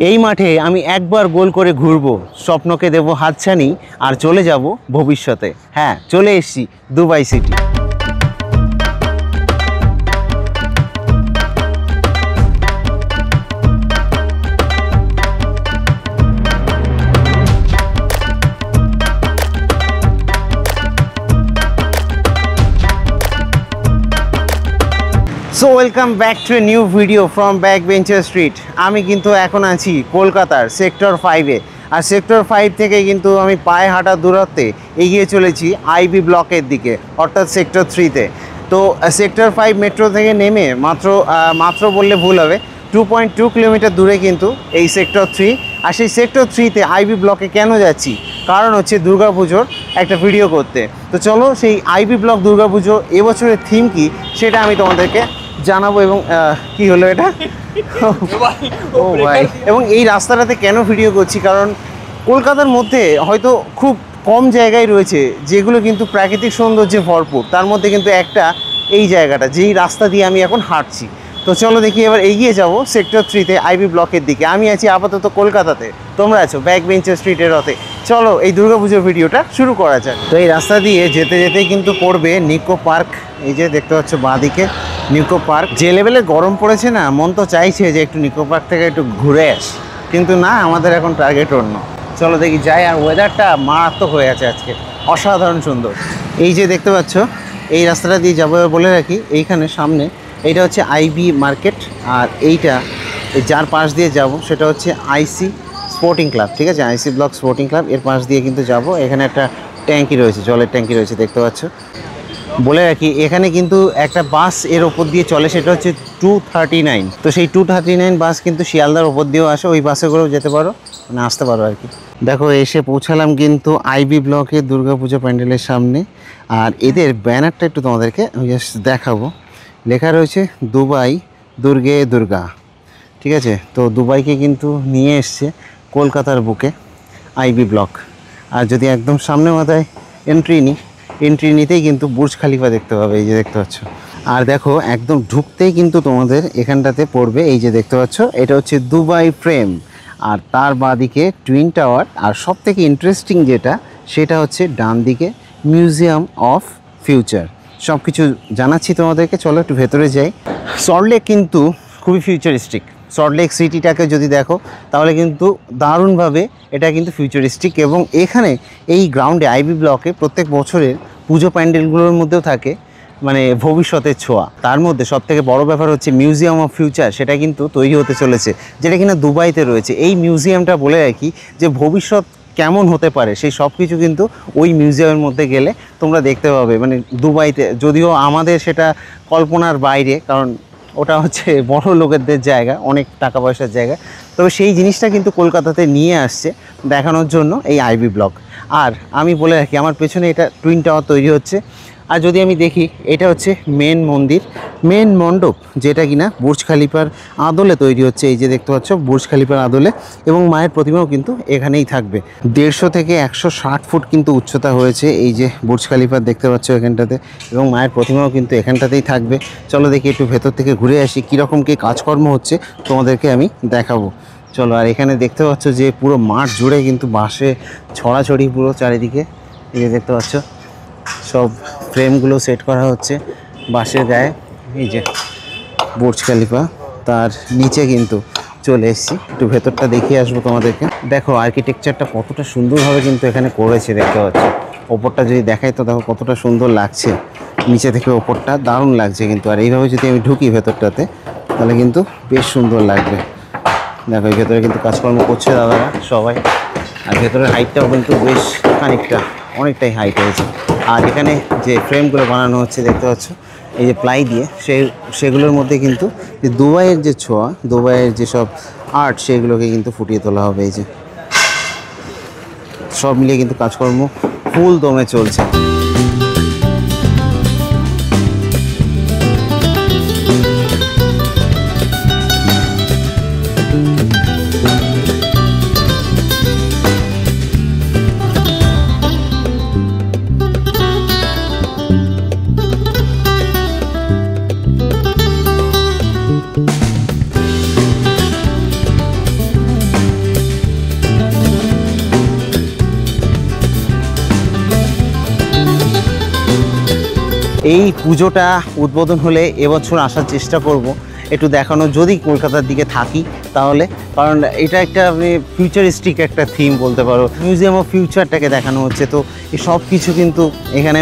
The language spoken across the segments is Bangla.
এই মাঠে আমি একবার গোল করে ঘুরবো, স্বপ্নকে দেব হাতছানি আর চলে যাব ভবিষ্যতে। হ্যাঁ, চলে এসেছি Dubai city. So welcome back to a new video from backbencher street. আমি কিন্তু এখন আছি কলকাতার সেক্টর 5-এ, আর সেক্টর 5 থেকে কিন্তু আমি পায়ে হাঁটার দূরত্বে এগিয়ে চলেছি আইবি ব্লকের দিকে, অর্থাৎ সেক্টর 3-তে। তো সেক্টর 5 মেট্রো থেকে নেমে মাত্র বললে ভুল হবে, 2.2 কিলোমিটার দূরে কিন্তু এই সেক্টর 3। আর সেই সেক্টর 3-তে আইবি ব্লকে কেন যাচ্ছি, কারণ হচ্ছে দুর্গাপুজোর একটা ভিডিও করতে। তো চলো সেই আইবি ব্লক দুর্গাপুজো এবছরের থিম কি সেটা আমি তোমাদেরকে জানাবো। এবং কি হলো এটা, ও ভাই, এবং এই রাস্তাটাতে কেন ভিডিও করছি, কারণ কলকাতার মধ্যে হয়তো খুব কম জায়গায় রয়েছে যেগুলো কিন্তু প্রাকৃতিক সৌন্দর্যে ভরপুর। তার মধ্যে কিন্তু একটা এই জায়গাটা, যেই রাস্তা দিয়ে আমি এখন হাঁটছি। তো চলো দেখি এবার এগিয়ে যাব সেক্টর 3-তে আইবি ব্লকের দিকে। আমি আছি আপাতত কলকাতাতে, তোমরা আছো ব্যাকবেঞ্চার স্ট্রিটের রথে। চলো এই দুর্গাপুজোর ভিডিওটা শুরু করা যাক। তো এই রাস্তা দিয়ে যেতে যেতেই কিন্তু পড়বে নিকো পার্ক। এই যে দেখতে পাচ্ছ বাঁদিকে নিকো পার্ক। যে লেভেলে গরম পড়েছে না, মন তো চাইছে যে একটু নিকো পার্ক থেকে একটু ঘুরে আসি, কিন্তু না, আমাদের এখন টার্গেট অন্য। চলো দেখি যাই। আর ওয়েদারটা মারাত্মক হয়ে আছে আজকে, অসাধারণ সুন্দর। এই যে দেখতে পাচ্ছ এই রাস্তাটা দিয়ে যাবো। বলে রাখি, এইখানে সামনে এইটা হচ্ছে আইবি মার্কেট, আর এইটা যার পাশ দিয়ে যাব সেটা হচ্ছে আইসি স্পোর্টিং ক্লাব। ঠিক আছে, আইসি ব্লক স্পোর্টিং ক্লাব, এর পাশ দিয়ে কিন্তু যাব। এখানে একটা ট্যাঙ্কি রয়েছে, জলের ট্যাঙ্কি রয়েছে, দেখতে পাচ্ছ। বলে রাখি, এখানে কিন্তু একটা বাস এর ওপর দিয়ে চলে, সেটা হচ্ছে 239। তো সেই 239 বাস কিন্তু শিয়ালদার ওপর দিয়েও আসে, ওই বাসে করেও যেতে পারো, মানে আসতে পারো আর কি। দেখো এসে পৌঁছালাম কিন্তু আইবি ব্লকে দুর্গাপুজো প্যান্ডেলের সামনে। আর এদের ব্যানারটা একটু তোমাদেরকে আমি জাস্ট দেখাবো। লেখা রয়েছে দুবাই দুর্গে দুর্গা। ঠিক আছে, তো দুবাইকে কিন্তু নিয়ে এসছে কলকাতার বুকে আইবি ব্লক। আর যদি একদম সামনে মাথায় এন্ট্রি নিতেই কিন্তু বুর্জ খালিফা দেখতে পাবে, এই যে দেখতে পাচ্ছ। আর দেখো একদম ঢুকতেই কিন্তু তোমাদের এখানটাতে পড়বে, এই যে দেখতে পাচ্ছ, এটা হচ্ছে দুবাই ফ্রেম। আর তার বাঁদিকে টুইন টাওয়ার। আর সব থেকে ইন্টারেস্টিং যেটা, সেটা হচ্ছে ডান দিকে মিউজিয়াম অফ ফিউচার। সব কিছু জানাচ্ছি তোমাদেরকে, চলো একটু ভেতরে যাই। সল্টলেক কিন্তু খুবই ফিউচারিস্টিক। সল্টলেক সিটিটাকে যদি দেখো তাহলে কিন্তু দারুণভাবে এটা কিন্তু ফিউচারিস্টিক। এবং এখানে এই গ্রাউন্ডে আইবি ব্লকে প্রত্যেক বছরের পুজো প্যান্ডেলগুলোর মধ্যেও থাকে মানে ভবিষ্যতের ছোঁয়া। তার মধ্যে সবথেকে বড় ব্যাপার হচ্ছে মিউজিয়াম অফ ফিউচার, সেটা কিন্তু তৈরি হতে চলেছে, যেটা কিনা দুবাইতে রয়েছে। এই মিউজিয়ামটা বলে রাখি যে ভবিষ্যৎ কেমন হতে পারে সেই সব কিছু কিন্তু ওই মিউজিয়ামের মধ্যে গেলে তোমরা দেখতে পাবে, মানে দুবাইতে। যদিও আমাদের সেটা কল্পনার বাইরে, কারণ ওটা হচ্ছে বড় লোকেদের জায়গা, অনেক টাকা পয়সার জায়গা। তবে সেই জিনিসটা কিন্তু কলকাতাতে নিয়ে আসছে দেখানোর জন্য এই আইবি ব্লক। আর আমি বলে রাখি, আমার পেছনে এটা টুইন টাওয়ার তৈরি হচ্ছে। আর যদি আমি দেখি, এটা হচ্ছে মেন মন্দির, মেন মণ্ডপ, যেটা কিনা বুর্জ খালিফার আদলে তৈরি হচ্ছে। এই যে দেখতে পাচ্ছ বুর্জ খালিফার আদলে। এবং মায়ের প্রতিমাও কিন্তু এখানেই থাকবে। 150 থেকে 160 ফুট কিন্তু উচ্চতা হয়েছে এই যে বুর্জ খালিফার, দেখতে পাচ্ছ এখানটাতে। এবং মায়ের প্রতিমাও কিন্তু এখানটাতেই থাকবে। চলো দেখি একটু ভেতর থেকে ঘুরে আসি, কীরকম কী কাজকর্ম হচ্ছে তোমাদেরকে আমি দেখাবো। চলো। আর এখানে দেখতে পাচ্ছ যে পুরো মাঠ জুড়ে কিন্তু বাঁশে ছড়াছড়ি পুরো চারিদিকে। এই যে দেখতে পাচ্ছ সব ফ্রেমগুলো সেট করা হচ্ছে বাঁশের গায়ে। এই যে বুর্জ খালিফা, তার নিচে কিন্তু চলে এসেছি, একটু ভেতরটা দেখিয়ে আসবো তোমাদেরকে। দেখো আর্কিটেকচারটা কতটা সুন্দরভাবে কিন্তু এখানে করেছে, দেখতে পাচ্ছ। ওপরটা যদি দেখাই তো দেখো কতটা সুন্দর লাগছে, নিচে থেকে ওপরটা দারুণ লাগছে কিন্তু। আর এইভাবে যদি আমি ঢুকি ভেতরটাতে তাহলে কিন্তু বেশ সুন্দর লাগবে। দেখো এই ভেতরে কিন্তু কাজকর্ম করছে দাদারা সবাই। আর ভেতরের হাইটটাও কিন্তু বেশ অনেকটাই হাইট হয়েছে। আর এখানে যে ফ্রেমগুলো বানানো হচ্ছে দেখতে পাচ্ছ এই যে প্লাই দিয়ে, সেগুলোর মধ্যে কিন্তু যে দুবাইয়ের যে ছোঁয়া, দুবাইয়ের যে সব আর্ট, সেগুলোকে কিন্তু ফুটিয়ে তোলা হবে। এই যে সব মিলিয়ে কিন্তু কাজকর্ম ফুল দমে চলছে। এই পুজোটা উদ্বোধন হলে এবছর আসার চেষ্টা করব একটু দেখানো, যদি কলকাতার দিকে থাকি তাহলে, কারণ এটা একটা ফিউচারিস্টিক একটা থিম বলতে পারো, মিউজিয়াম অফ ফিউচারটাকে দেখানো হচ্ছে। তো এই সব কিছু কিন্তু এখানে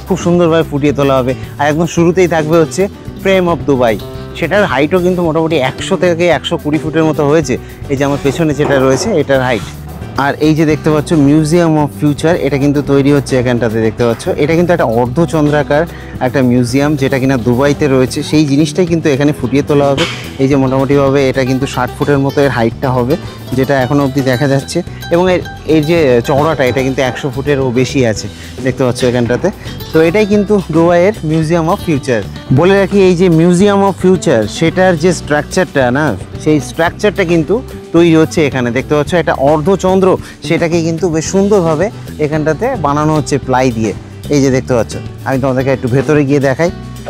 খুব সুন্দরভাবে ফুটিয়ে তোলা হবে। আর একদম শুরুতেই থাকবে হচ্ছে ফ্রেম অফ দুবাই, সেটার হাইটও কিন্তু মোটামুটি 100 থেকে 120 ফুটের মতো হয়েছে। এই যে আমার পেছনে যেটা রয়েছে এটার হাইট। আর এই যে দেখতে পাচ্ছ মিউজিয়াম অফ ফিউচার, এটা কিন্তু তৈরি হচ্ছে এখানটাতে দেখতে পাচ্ছ। এটা কিন্তু একটা অর্ধচন্দ্রাকার একটা মিউজিয়াম, যেটা কিনা দুবাইতে রয়েছে, সেই জিনিসটাই কিন্তু এখানে ফুটিয়ে তোলা হবে। এই যে মোটামুটিভাবে এটা কিন্তু 60 ফুটের মতো এর হাইটটা হবে, যেটা এখনও অবধি দেখা যাচ্ছে। এবং এর যে চওড়াটা এটা কিন্তু 100 ফুটেরও বেশি আছে দেখতে পাচ্ছ এখানটাতে। তো এটাই কিন্তু দুবাইয়ের মিউজিয়াম অফ ফিউচার। বলে রাখি, এই যে মিউজিয়াম অফ ফিউচার সেটার যে স্ট্রাকচারটা না, সেই স্ট্রাকচারটা কিন্তু তৈরি হচ্ছে এখানে দেখতে পাচ্ছ। একটা অর্ধচন্দ্র, সেটাকে কিন্তু বেশ সুন্দরভাবে এখানটাতে বানানো হচ্ছে প্লাই দিয়ে। এই যে দেখতে পাচ্ছ, আমি তোমাদেরকে একটু ভেতরে গিয়ে দেখাই।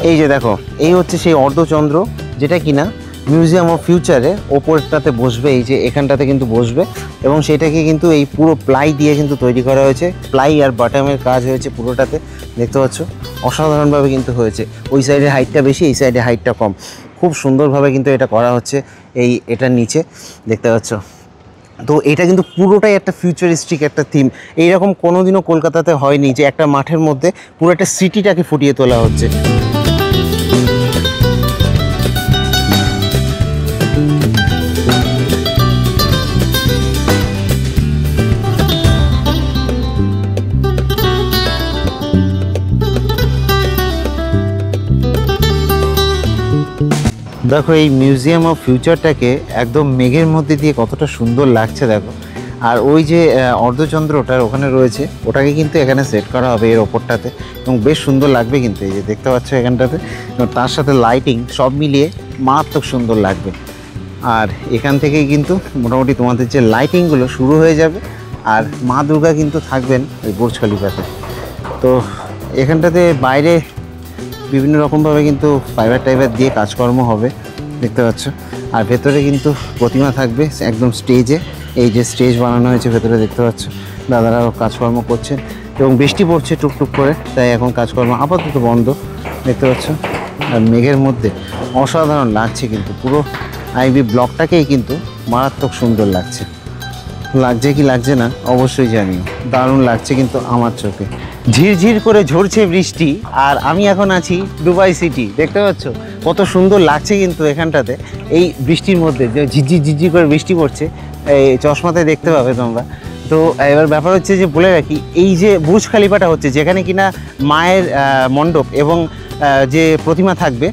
এই যে দেখো, এই হচ্ছে সেই অর্ধচন্দ্র যেটা কিনা মিউজিয়াম অফ ফিউচারে ওপরটাতে বসবে, এই যে এখানটাতে কিন্তু বসবে। এবং সেটাকে কিন্তু এই পুরো প্লাই দিয়ে কিন্তু তৈরি করা হয়েছে, প্লাই আর বাটামের কাজ হয়েছে পুরোটাতে দেখতে পাচ্ছ। অসাধারণভাবে কিন্তু হয়েছে, ওই সাইডে হাইটটা বেশি, এই সাইডে হাইটটা কম, খুব সুন্দরভাবে কিন্তু এটা করা হচ্ছে এটার নিচে দেখতে পাচ্ছ। তো এটা কিন্তু পুরোটাই একটা ফিউচারিস্টিক একটা থিম, এইরকম কোনোদিনও কলকাতাতে হয়নি যে একটা মাঠের মধ্যে পুরো একটা সিটিটাকে ফুটিয়ে তোলা হচ্ছে। দেখো এই মিউজিয়াম অফ ফিউচারটাকে একদম মেঘের মধ্যে দিয়ে কতটা সুন্দর লাগছে দেখো। আর ওই যে অর্ধচন্দ্রটার ওখানে রয়েছে, ওটাকে কিন্তু এখানে সেট করা হবে এর ওপরটাতে, এবং বেশ সুন্দর লাগবে কিন্তু। এই যে দেখতে পাচ্ছ এখানটাতে, এবং তার সাথে লাইটিং সব মিলিয়ে মারাত্মক সুন্দর লাগবে। আর এখান থেকেই কিন্তু মোটামুটি তোমাদের যে লাইটিংগুলো শুরু হয়ে যাবে। আর মা দুর্গা কিন্তু থাকবেন ওই বুর্জ খলিফাতে। তো এখানটাতে বাইরে বিভিন্ন রকমভাবে কিন্তু ফাইবার টাইবার দিয়ে কাজকর্ম হবে দেখতে পাচ্ছ। আর ভেতরে কিন্তু প্রতিমা থাকবে একদম স্টেজে, এই যে স্টেজ বানানো হয়েছে ভেতরে দেখতে পাচ্ছ, দাদারাও কাজকর্ম করছেন। এবং বৃষ্টি পড়ছে টুকটুক করে, তাই এখন কাজকর্ম আপাতত বন্ধ দেখতে পাচ্ছ। আর মেঘের মধ্যে অসাধারণ লাগছে কিন্তু, পুরো আইবি ব্লকটাকেই কিন্তু মারাত্মক সুন্দর লাগছে। লাগছে কি লাগছে না অবশ্যই জানিও, দারুণ লাগছে কিন্তু আমার চোখে। ঝিরঝির করে ঝরছে বৃষ্টি, আর আমি এখন আছি দুবাই সিটি দেখতে পাচ্ছ, কত সুন্দর লাগছে কিন্তু এখানটাতে। এই বৃষ্টির মধ্যে যে ঝিরঝির ঝিরঝির করে বৃষ্টি পড়ছে, এই চশমাতে দেখতে পাবে তোমরা। তো এবার ব্যাপার হচ্ছে যে বলে রাখি, এই যে বুর্জ খলিফাটা হচ্ছে, যেখানে কিনা মায়ের মণ্ডপ এবং যে প্রতিমা থাকবে,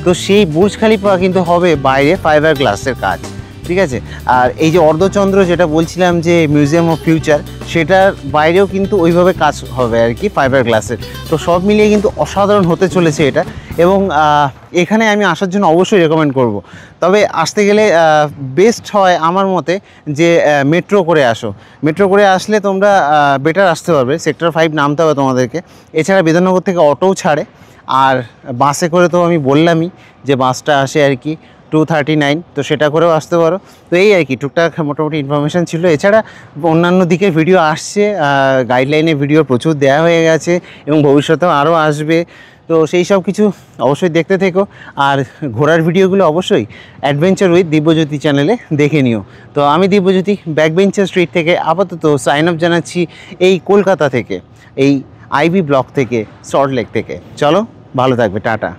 তো সেই বুর্জ খলিফা কিন্তু হবে বাইরে ফাইবার গ্লাসের কাজ, ঠিক আছে। আর এই যে অর্ধচন্দ্র যেটা বলছিলাম যে মিউজিয়াম অফ ফিউচার, সেটার বাইরেও কিন্তু ওইভাবে কাজ হবে আর কি, ফাইবার গ্লাসের। তো সব মিলিয়ে কিন্তু অসাধারণ হতে চলেছে এটা। এবং এখানে আমি আসার জন্য অবশ্যই রেকমেন্ড করব। তবে আসতে গেলে বেস্ট হয় আমার মতে যে মেট্রো করে আসো। মেট্রো করে আসলে তোমরা বেটার আসতে পারবে। সেক্টর 5 নামতে হবে তোমাদেরকে। এছাড়া বিধাননগর থেকে অটোও ছাড়ে, আর বাসে করে তো আমি বললামই যে বাসটা আসে আর কি 239, তো সেটা করেও আসতে পারো। তো এই আর কি টুকটাক মোটামুটি ইনফরমেশান ছিল। এছাড়া অন্যান্য দিকের ভিডিও আসছে, গাইডলাইনে ভিডিও প্রচুর দেওয়া হয়ে গেছে এবং ভবিষ্যতেও আরও আসবে। তো সেই সব কিছু অবশ্যই দেখতে থেকো। আর ঘোরার ভিডিওগুলো অবশ্যই অ্যাডভেঞ্চার উইথ দিব্যজ্যোতি চ্যানেলে দেখে নিও। তো আমি দিব্যজ্যোতি ব্যাকবেঞ্চার স্ট্রিট থেকে আপাতত সাইন আপ জানাচ্ছি, এই কলকাতা থেকে, এই আইবি ব্লক থেকে, সল্টলেক থেকে। চলো, ভালো থাকবে, টাটা।